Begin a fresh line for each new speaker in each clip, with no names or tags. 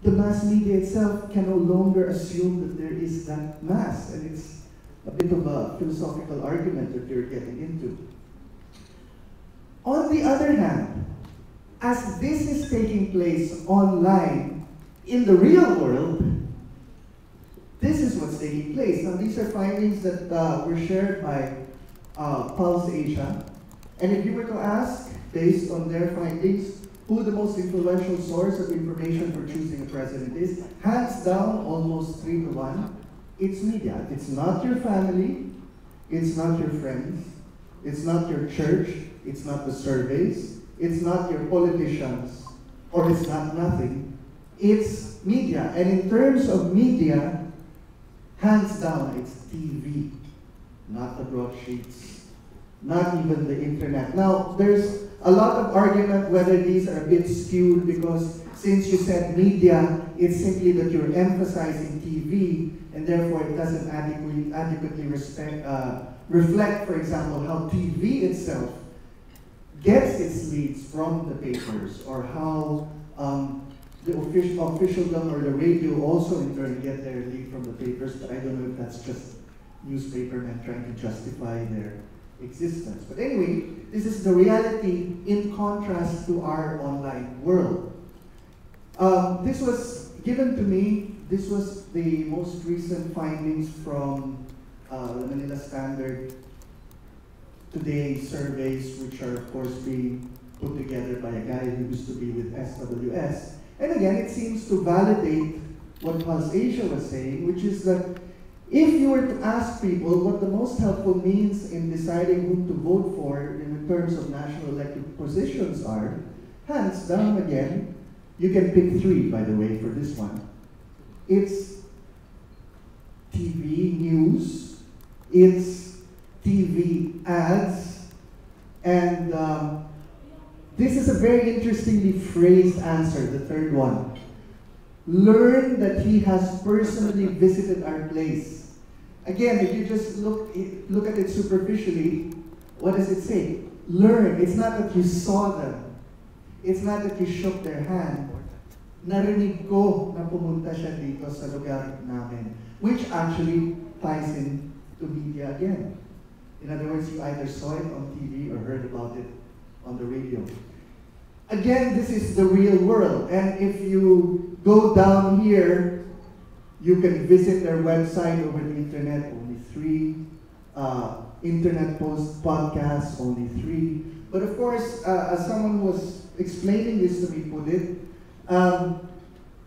the mass media itself can no longer assume that there is that mass, and it's a bit of a philosophical argument that you're getting into. On the other hand, as this is taking place online in the real world, this is what's taking place. Now, these are findings that were shared by Pulse Asia. And if you were to ask, based on their findings, who the most influential source of information for choosing a president is, hands down, almost 3-to-1, it's media. It's not your family, it's not your friends, it's not your church, it's not the surveys, it's not your politicians, or it's not nothing. It's media. And in terms of media, hands down, it's TV, not the broadsheets, not even the internet. Now, there's a lot of argument whether these are a bit skewed, because since you said media, it's simply that you're emphasizing TV, and therefore it doesn't adequately reflect, for example, how TV itself gets its leads from the papers, or how the officialdom or the radio also in turn get their lead from the papers. But I don't know if that's just newspapermen trying to justify their existence. But anyway, this is the reality in contrast to our online world. This was given to me. This was the most recent findings from the Manila Standard Today surveys, which are of course being put together by a guy who used to be with SWS. And again, it seems to validate what Pulse Asia was saying, which is that if you were to ask people what the most helpful means in deciding whom to vote for in terms of national elected positions are, hands down again, you can pick 3, by the way, for this one. It's TV news, it's TV ads, and this is a very interestingly phrased answer, the third one. Learn that he has personally visited our place. Again, if you just look at it superficially, what does it say? Learn. It's not that you saw them. It's not that you shook their hand. Narinig ko na pumunta siya dito sa lugar namin, which actually ties in to media again. In other words, you either saw it on TV or heard about it on the radio. Again, this is the real world, and if you go down here, you can visit their website over the internet, only 3. Internet post podcasts, only 3. But of course, as someone who was explaining this to me put it,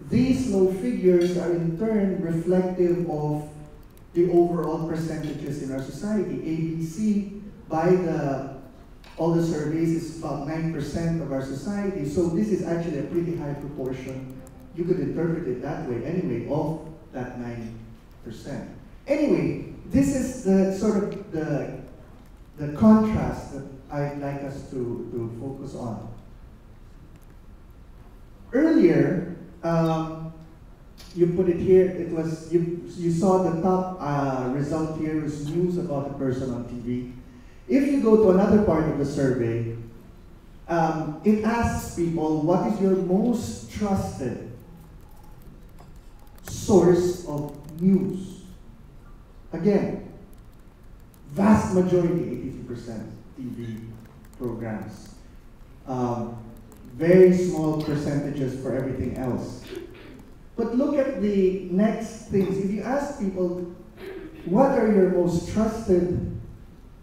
these low figures are in turn reflective of the overall percentages in our society. ABC, by all the surveys, is about 9% of our society. So this is actually a pretty high proportion. You could interpret it that way anyway, of that 9%. Anyway, this is the sort of the contrast that I'd like us to focus on. Earlier, you put it here, it was, you saw the top result here was news about a person on TV. If you go to another part of the survey, it asks people, what is your most trusted source of news? Again, vast majority, 82%, TV programs. Very small percentages for everything else. But look at the next things. If you ask people, what are your most trusted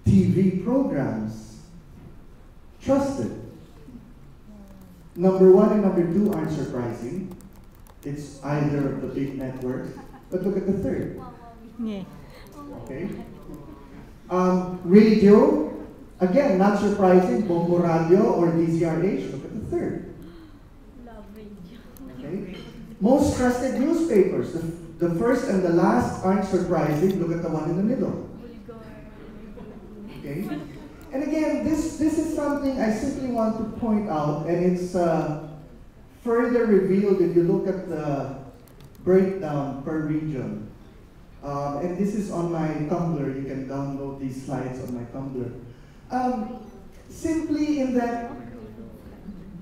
TV programs? Trusted. Number 1 and number 2 aren't surprising. It's either of the big networks. But look at the third. Okay. Radio, again, not surprising, Bongo Radio or DZRH. Look at the third.
Love radio.
Okay. Most trusted newspapers, the first and the last aren't surprising. Look at the one in the middle. Okay. And again, this is something I simply want to point out, and it's further revealed if you look at the breakdown per region. And this is on my Tumblr. You can download these slides on my Tumblr. Simply in that,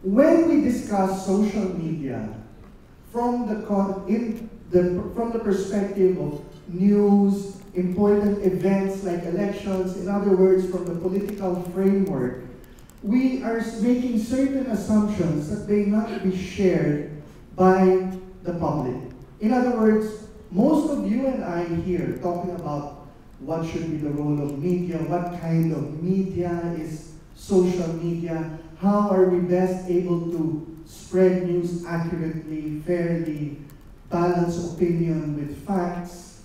when we discuss social media, from from the perspective of news, important events like elections, in other words, from the political framework, we are making certain assumptions that may not be shared by the public. In other words, most of you and I here talking about what should be the role of media, what kind of media is social media, how are we best able to spread news accurately, fairly, balance opinion with facts.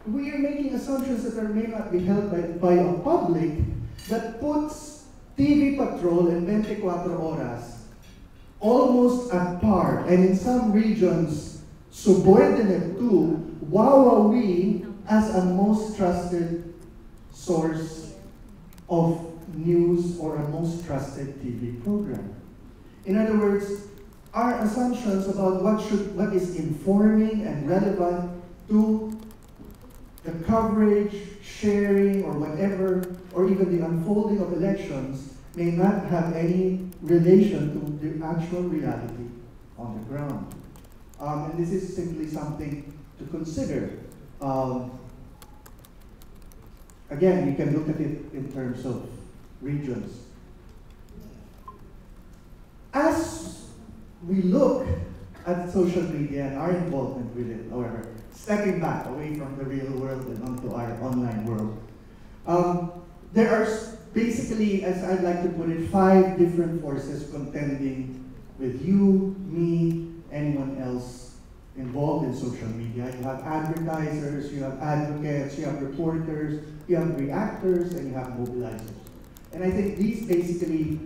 We are making assumptions that may not be held by a public that puts TV Patrol and 24 Horas almost at par, and in some regions subordinate to Wawawi as a most trusted source of news or a most trusted TV program. In other words, our assumptions about what is informing and relevant to the coverage, sharing, or whatever, or even the unfolding of elections may not have any relation to the actual reality on the ground. And this is simply something to consider. Again, we can look at it in terms of regions. As we look at social media and our involvement with it, however, stepping back away from the real world and onto our online world, there are basically, as I'd like to put it, 5 different forces contending with you, me, anyone else involved in social media. You have advertisers, you have advocates, you have reporters, you have reactors, and you have mobilizers. And I think these basically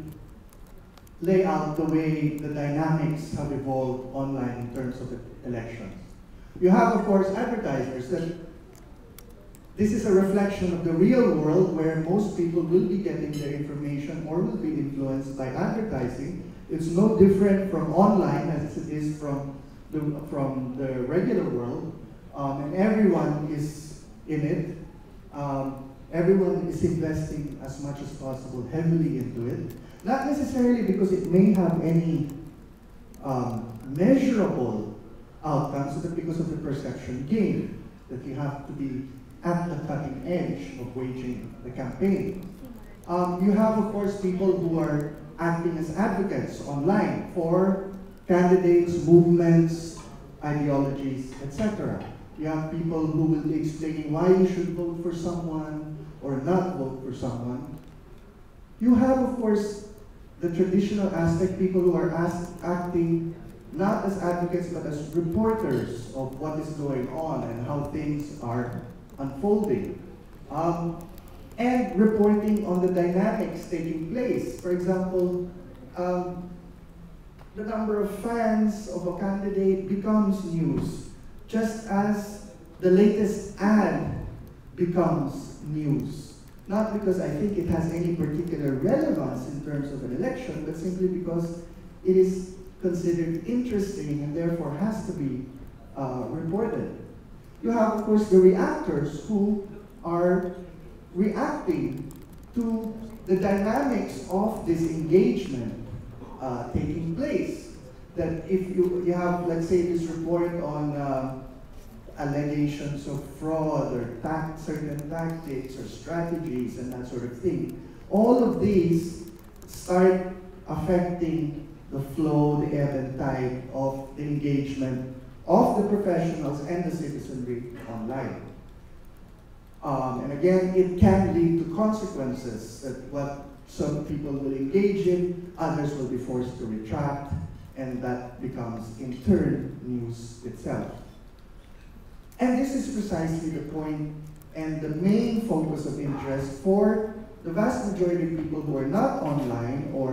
lay out the way the dynamics have evolved online in terms of the elections. You have, of course, advertisers. That this is a reflection of the real world where most people will be getting their information or will be influenced by advertising. It's no different from online as it is from the regular world, and everyone is in it. Everyone is investing as much as possible heavily into it. Not necessarily because it may have any measurable outcomes, but because of the perception gain, that you have to be at the cutting edge of waging the campaign. You have, of course, people who are acting as advocates online for candidates, movements, ideologies, etc. You have people who will be explaining why you should vote for someone or not vote for someone. You have, of course, the traditional aspect, people who are acting not as advocates but as reporters of what is going on and how things are unfolding. And reporting on the dynamics taking place. For example, the number of fans of a candidate becomes news, just as the latest ad becomes news. Not because I think it has any particular relevance in terms of an election, but simply because it is considered interesting and therefore has to be reported. You have, of course, the reactors who are reacting to the dynamics of this engagement taking place. That if you have, let's say, this report on allegations of fraud or certain tactics or strategies and that sort of thing, all of these start affecting the flow, the ebb and tide of the engagement of the professionals and the citizenry online. And again, it can lead to consequences that what some people will engage in, others will be forced to retract, and that becomes, in turn, news itself. And this is precisely the point and the main focus of interest for the vast majority of people who are not online or